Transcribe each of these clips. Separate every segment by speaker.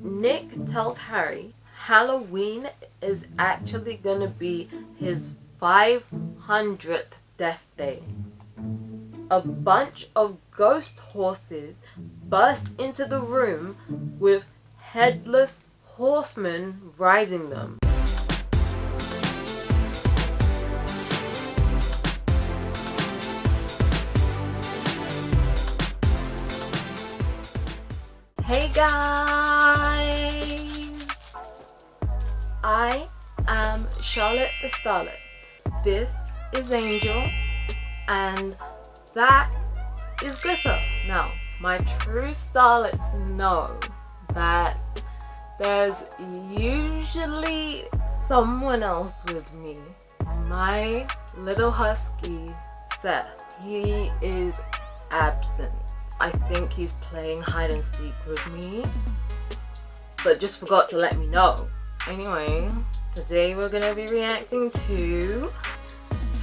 Speaker 1: Nick tells Harry Halloween is actually gonna be his 500th death day. A bunch of ghost horses burst into the room with headless horsemen riding them. Hey guys! I am Charlotte the Starlet. This is Angel and that is Glitter. Now, my true Starlets know that there's usually someone else with me. My little husky, Seth, he is absent. I think he's playing hide and seek with me, but just forgot to let me know. Anyway, today we're gonna be reacting to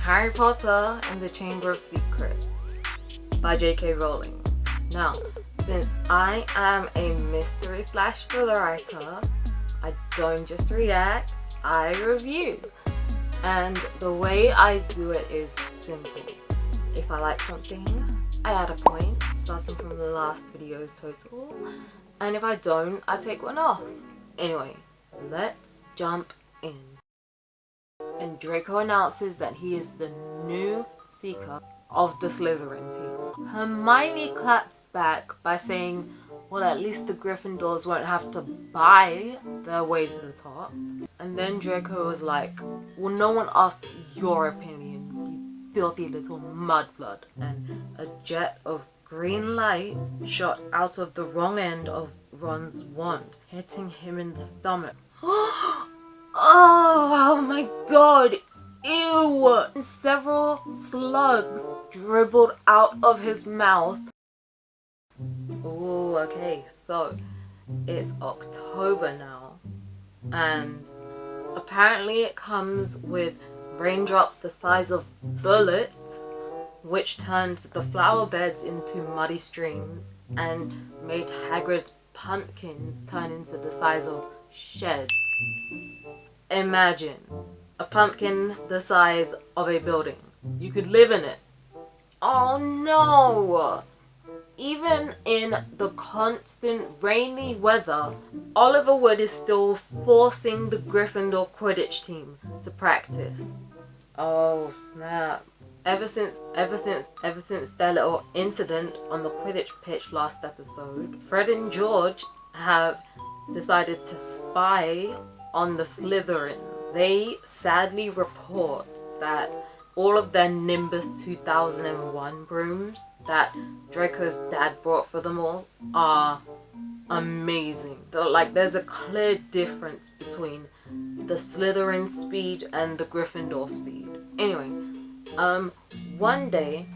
Speaker 1: Harry Potter and the Chamber of Secrets by J.K. Rowling. Now, since I am a mystery / thriller writer, I don't just react, I review. And the way I do it is simple. If I like something, I add a point, starting from the last video's total, and if I don't, I take one off. Anyway, let's jump in. And Draco announces that he is the new Seeker of the Slytherin team. Hermione claps back by saying, well, at least the Gryffindors won't have to buy their way to the top. And then Draco was like, well, no one asked your opinion, filthy little mudblood. And a jet of green light shot out of the wrong end of Ron's wand, hitting him in the stomach. Oh my god, ew! And several slugs dribbled out of his mouth. Oh, okay, so it's October now, and apparently it comes with raindrops the size of bullets, which turned the flower beds into muddy streams and made Hagrid's pumpkins turn into the size of sheds. Imagine a pumpkin the size of a building. You could live in it. Oh no! Even in the constant rainy weather, Oliver Wood is still forcing the Gryffindor Quidditch team to practice. Oh snap. Ever since their little incident on the Quidditch pitch last episode, Fred and George have decided to spy on the Slytherins. They sadly report that all of their Nimbus 2001 brooms that Draco's dad brought for them all are amazing. There's a clear difference between the Slytherin speed and the Gryffindor speed. Anyway, one day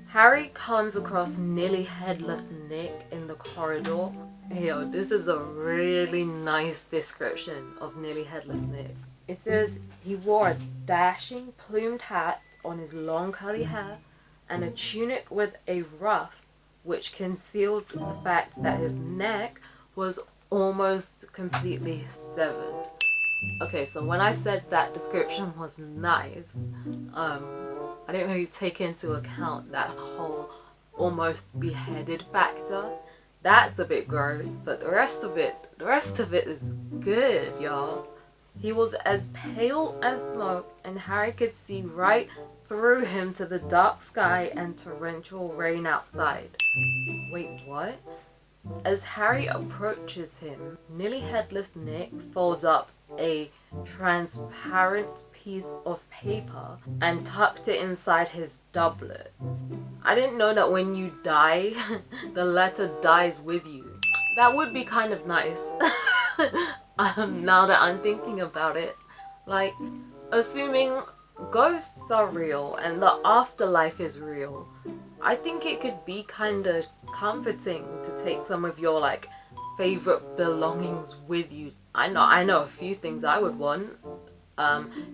Speaker 1: Harry comes across Nearly-Headless Nick in the corridor. Yo, this is a really nice description of Nearly-Headless Nick. It says he wore a dashing plumed hat on his long curly hair and a tunic with a ruff which concealed the fact that his neck was almost completely severed. Okay, so when I said that description was nice, I didn't really take into account that whole almost beheaded factor. That's a bit gross, but the rest of it is good, y'all. He was as pale as smoke, and Harry could see right through him to the dark sky and torrential rain outside. Wait, what? As Harry approaches him, Nearly-Headless Nick folds up a transparent piece of paper and tucked it inside his doublet. I didn't know that when you die, the letter dies with you. That would be kind of nice. Now that I'm thinking about it, like, assuming ghosts are real and the afterlife is real, I think it could be kind of comforting to take some of your like favorite belongings with you. I know a few things I would want.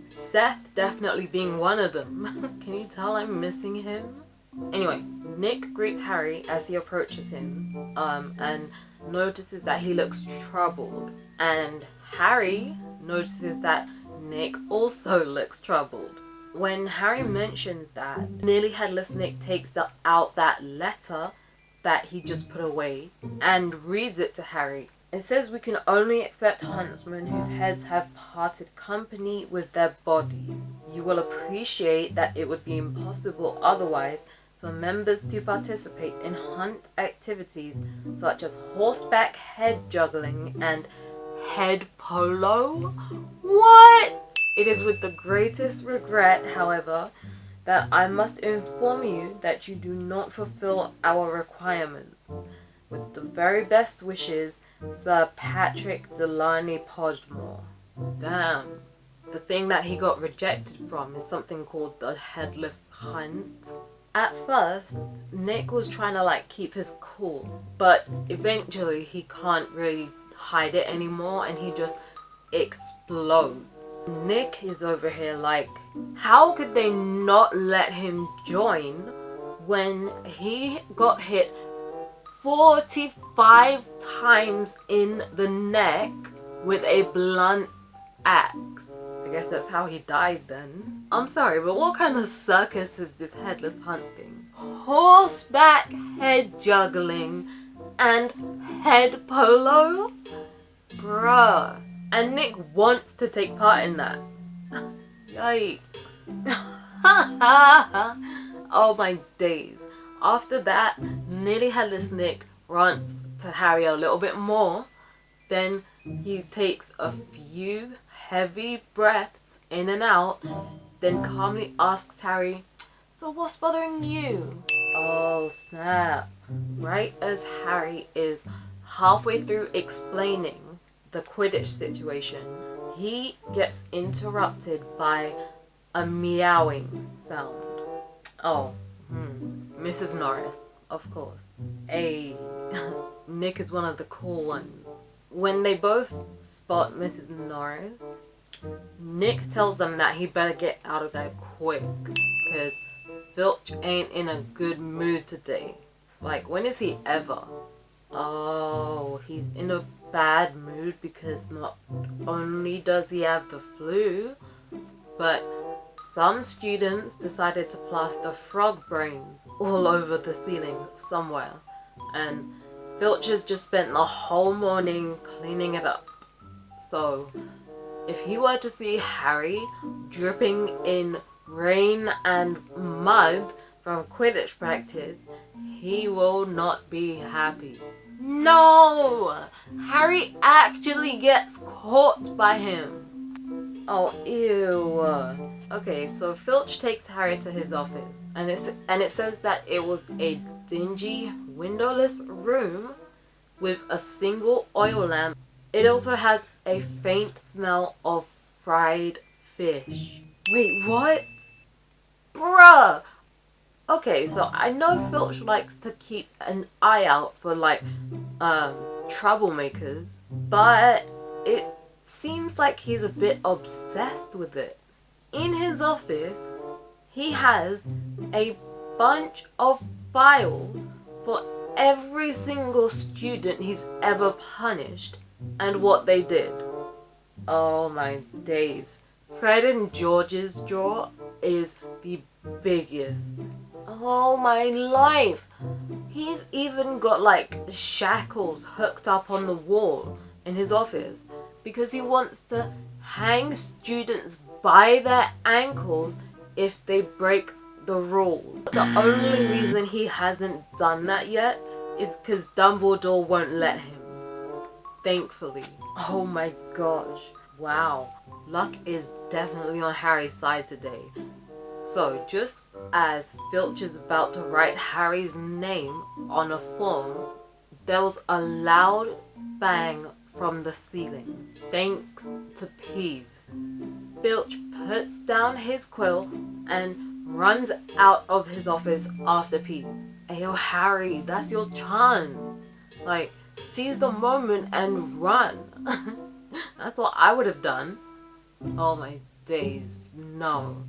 Speaker 1: Seth definitely being one of them. Can you tell I'm missing him? Anyway, Nick greets Harry as he approaches him, and notices that he looks troubled, and Harry notices that Nick also looks troubled. When Harry mentions that, Nearly-Headless Nick takes out that letter that he just put away and reads it to Harry. It says we can only accept huntsmen whose heads have parted company with their bodies. You will appreciate that it would be impossible otherwise for members to participate in hunt activities such as horseback head juggling and head polo. What? It is with the greatest regret, however, that I must inform you that you do not fulfill our requirements. With the very best wishes, Sir Patrick Delaney Podmore. Damn. The thing that he got rejected from is something called the Headless Hunt. At first, Nick was trying to like keep his cool, but eventually he can't really hide it anymore and he just explodes. Nick is over here like, how could they not let him join when he got hit 45 times in the neck with a blunt axe? I guess that's how he died then. I'm sorry, but what kind of circus is this Headless Hunt thing? Horseback head juggling and head polo? Bruh. And Nick wants to take part in that. Yikes. Oh my days. After that, Nearly-Headless Nick runs to Harry a little bit more. Then he takes a few heavy breaths in and out. Then calmly asks Harry, so what's bothering you? Oh snap. Right as Harry is halfway through explaining the Quidditch situation, he gets interrupted by a meowing sound. Oh, Mrs. Norris, of course. Hey, Nick is one of the cool ones. When they both spot Mrs. Norris, Nick tells them that he better get out of there quick because Filch ain't in a good mood today. Like, when is he ever? Oh, he's in a bad mood because not only does he have the flu, but some students decided to plaster frog brains all over the ceiling somewhere, and Filch has just spent the whole morning cleaning it up. So if he were to see Harry dripping in rain and mud from Quidditch practice, he will not be happy. No! Harry actually gets caught by him. Oh, ew. Okay, so Filch takes Harry to his office, and it says that it was a dingy, windowless room with a single oil lamp. It also has a faint smell of fried fish. Wait, what? Bruh! Okay, so I know Filch likes to keep an eye out for like troublemakers, but it seems like he's a bit obsessed with it. In his office, he has a bunch of files for every single student he's ever punished and what they did. Oh my days. Fred and George's drawer is the biggest. Oh my life. He's even got like shackles hooked up on the wall in his office because he wants to hang students by their ankles if they break the rules. The only reason he hasn't done that yet is because Dumbledore won't let him. Thankfully. Oh my gosh. Wow. Luck is definitely on Harry's side today. So just as Filch is about to write Harry's name on a form, there was a loud bang from the ceiling. Thanks to Peeves. Filch puts down his quill and runs out of his office after Peeves. Ayo, Harry, that's your chance. Like, seize the moment and run. That's what I would have done. Oh my days, no.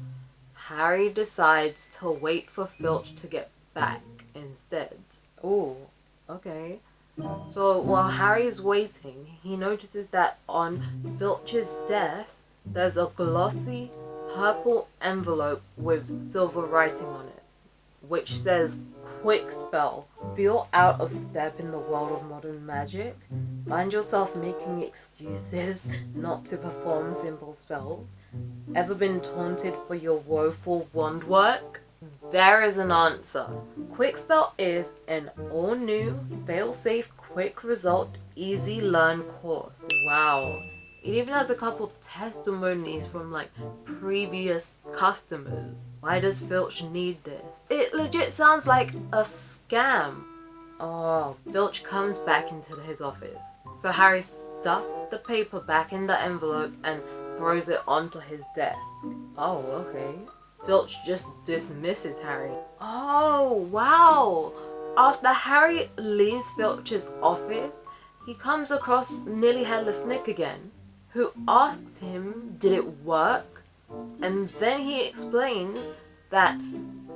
Speaker 1: Harry decides to wait for Filch to get back instead. Ooh, okay. So while Harry is waiting, he notices that on Filch's desk there's a glossy purple envelope with silver writing on it, which says, "Quick spell. Feel out of step in the world of modern magic? Find yourself making excuses not to perform simple spells? Ever been taunted for your woeful wand work?" There is an answer. Quick Spell is an all-new, fail-safe, quick result, easy learn course. Wow. It even has a couple testimonies from like previous customers. Why does Filch need this? It legit sounds like a scam. Oh, Filch comes back into his office. So Harry stuffs the paper back in the envelope and throws it onto his desk. Oh, okay. Filch just dismisses Harry. Oh, wow. After Harry leaves Filch's office, he comes across Nearly-Headless Nick again, who asks him, did it work? And then he explains that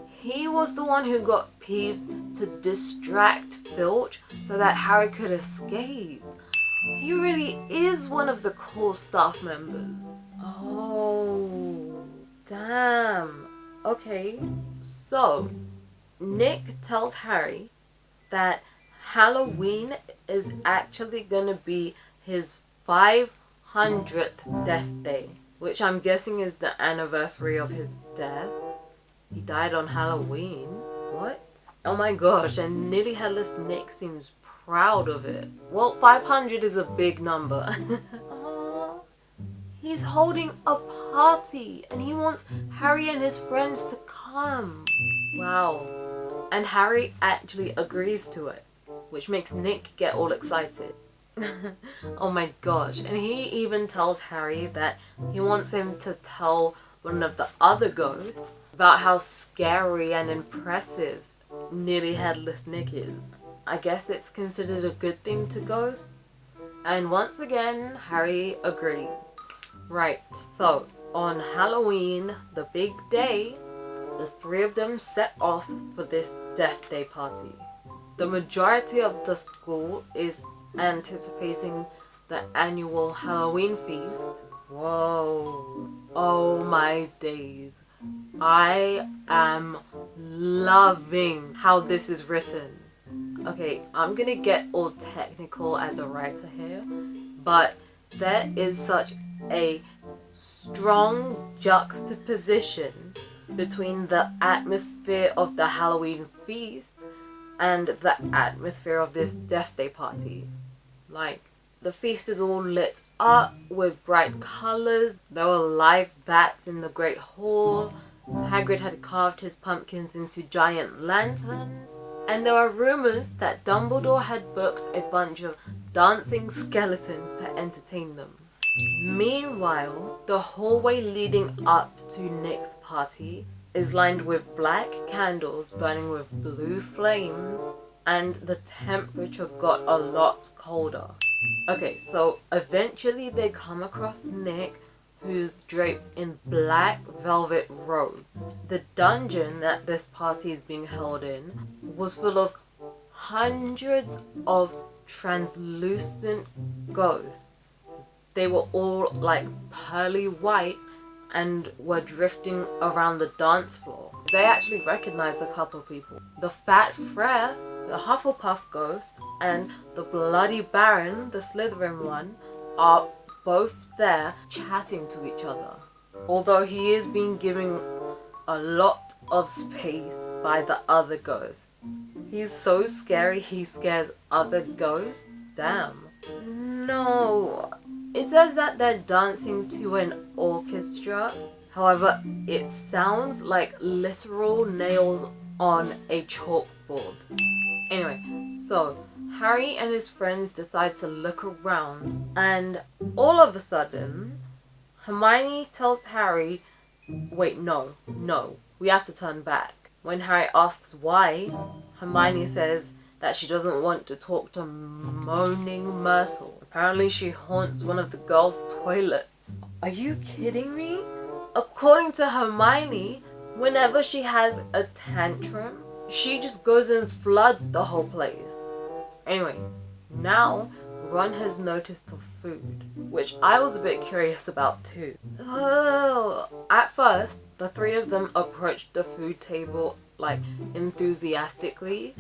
Speaker 1: he was the one who got Peeves to distract Filch so that Harry could escape. He really is one of the cool staff members. Oh, damn. Okay, so Nick tells Harry that Halloween is actually gonna be his 500th death day, which I'm guessing is the anniversary of his death. He died on Halloween. What? Oh my gosh, and Nearly-Headless Nick seems proud of it. Well, 500 is a big number. Aww. He's holding a party and he wants Harry and his friends to come. Wow. And Harry actually agrees to it, which makes Nick get all excited. Oh my gosh. And he even tells Harry that he wants him to tell one of the other ghosts about how scary and impressive Nearly-Headless Nick is. I guess it's considered a good thing to ghosts. And once again, Harry agrees. Right, so on Halloween, the big day, the three of them set off for this Death Day party. The majority of the school is anticipating the annual Halloween feast. Whoa. Oh my days. I am loving how this is written. Okay, I'm gonna get all technical as a writer here, but there is such a strong juxtaposition between the atmosphere of the Halloween feast and the atmosphere of this Death Day party. Like, the feast is all lit up with bright colours. There were live bats in the Great Hall. Hagrid had carved his pumpkins into giant lanterns. And there are rumours that Dumbledore had booked a bunch of dancing skeletons to entertain them. Meanwhile, the hallway leading up to Nick's party is lined with black candles burning with blue flames, and the temperature got a lot colder. Okay, so eventually they come across Nick, who's draped in black velvet robes. The dungeon that this party is being held in was full of hundreds of translucent ghosts. They were all like pearly white and were drifting around the dance floor. They actually recognized a couple of people. The Fat Frere, the Hufflepuff ghost, and the Bloody Baron, the Slytherin one, are both there chatting to each other. Although he is being given a lot of space by the other ghosts. He's so scary he scares other ghosts? Damn. No. It says that they're dancing to an orchestra. However, it sounds like literal nails on a chalkboard. Anyway, so Harry and his friends decide to look around, and all of a sudden, Hermione tells Harry, wait, no, we have to turn back. When Harry asks why, Hermione says that she doesn't want to talk to Moaning Myrtle. Apparently she haunts one of the girls' toilets. Are you kidding me? According to Hermione, whenever she has a tantrum, she just goes and floods the whole place. Anyway, Now, Ron has noticed the food, which I was a bit curious about too. At first, the three of them approached the food table like enthusiastically,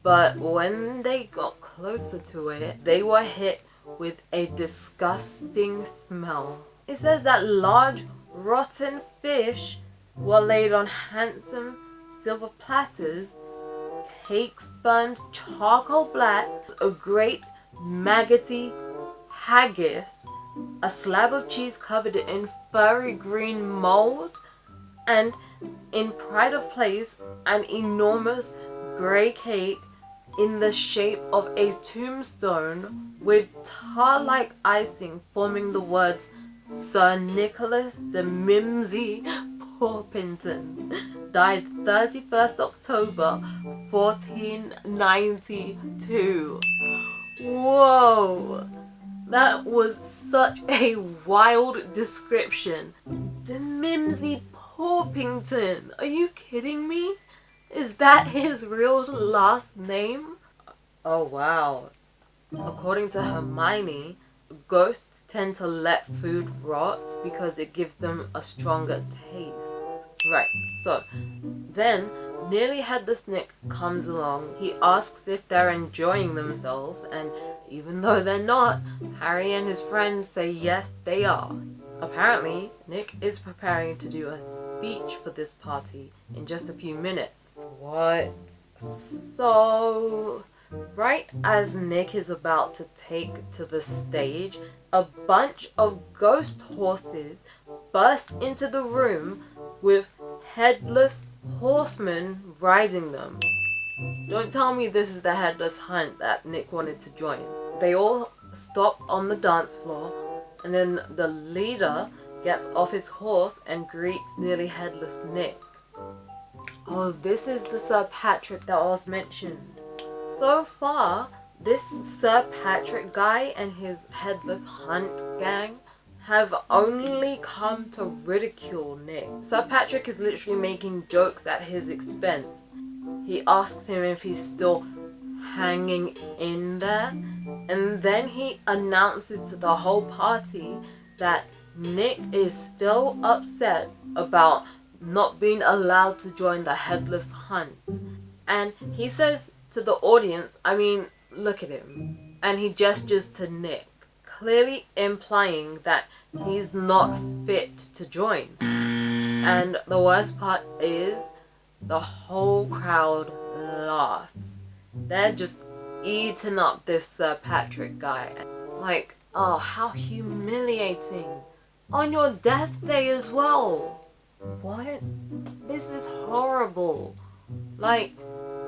Speaker 1: but when they got closer to it, they were hit with a disgusting smell. It says that large rotten fish were laid on handsome silver platters, cakes burned charcoal black, a great maggoty haggis, a slab of cheese covered in furry green mold, and in pride of place, an enormous grey cake in the shape of a tombstone with tar-like icing forming the words Sir Nicholas de Mimsey Porpington, died 31st October 1492. Whoa! That was such a wild description. De Mimsey Porpington. Are you kidding me? Is that his real last name? Oh wow. According to Hermione, ghosts tend to let food rot because it gives them a stronger taste. Right, so then Nearly-Headless Nick comes along. He asks if they're enjoying themselves, and even though they're not, Harry and his friends say yes, they are. Apparently, Nick is preparing to do a speech for this party in just a few minutes. What? So, right as Nick is about to take to the stage, a bunch of ghost horses burst into the room with headless horsemen riding them. Don't tell me this is the Headless Hunt that Nick wanted to join. They all stop on the dance floor, and then the leader gets off his horse and greets Nearly-Headless Nick. Oh, this is the Sir Patrick that was mentioned. So far, this Sir Patrick guy and his Headless Hunt gang have only come to ridicule Nick. Sir Patrick is literally making jokes at his expense. He asks him if he's still hanging in there, and then he announces to the whole party that Nick is still upset about not being allowed to join the Headless Hunt. And he says to the audience, I mean, look at him. And he gestures to Nick, clearly implying that he's not fit to join. And the worst part is, the whole crowd laughs. They're just eating up this Sir Patrick guy. Like, oh, how humiliating. On your death day as well. What? This is horrible. Like,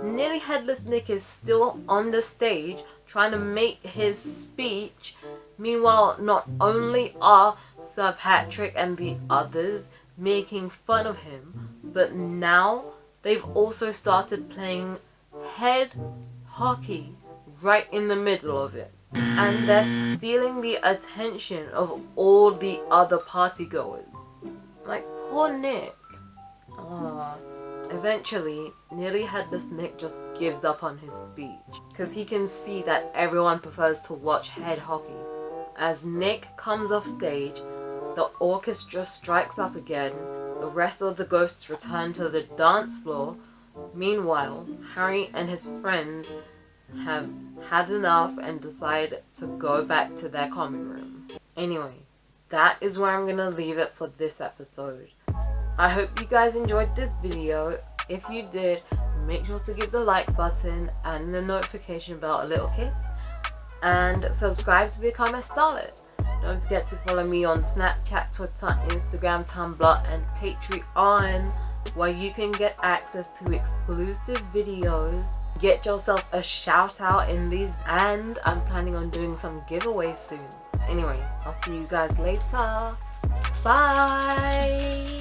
Speaker 1: Nearly-Headless Nick is still on the stage trying to make his speech. Meanwhile, not only are Sir Patrick and the others making fun of him, but now they've also started playing head hockey right in the middle of it. And they're stealing the attention of all the other partygoers. Like, poor Nick. Eventually, Nearly-Headless Nick just gives up on his speech, because he can see that everyone prefers to watch head hockey. As Nick comes off stage, the orchestra strikes up again, the rest of the ghosts return to the dance floor. Meanwhile, Harry and his friends have had enough and decide to go back to their common room. Anyway, that is where I'm gonna leave it for this episode. I hope you guys enjoyed this video. If you did, make sure to give the like button and the notification bell a little kiss, and subscribe to become a Starlet. Don't forget to follow me on Snapchat, Twitter, Instagram, Tumblr, and Patreon, where you can get access to exclusive videos, get yourself a shout out in these, and I'm planning on doing some giveaways soon. Anyway, I'll see you guys later. Bye!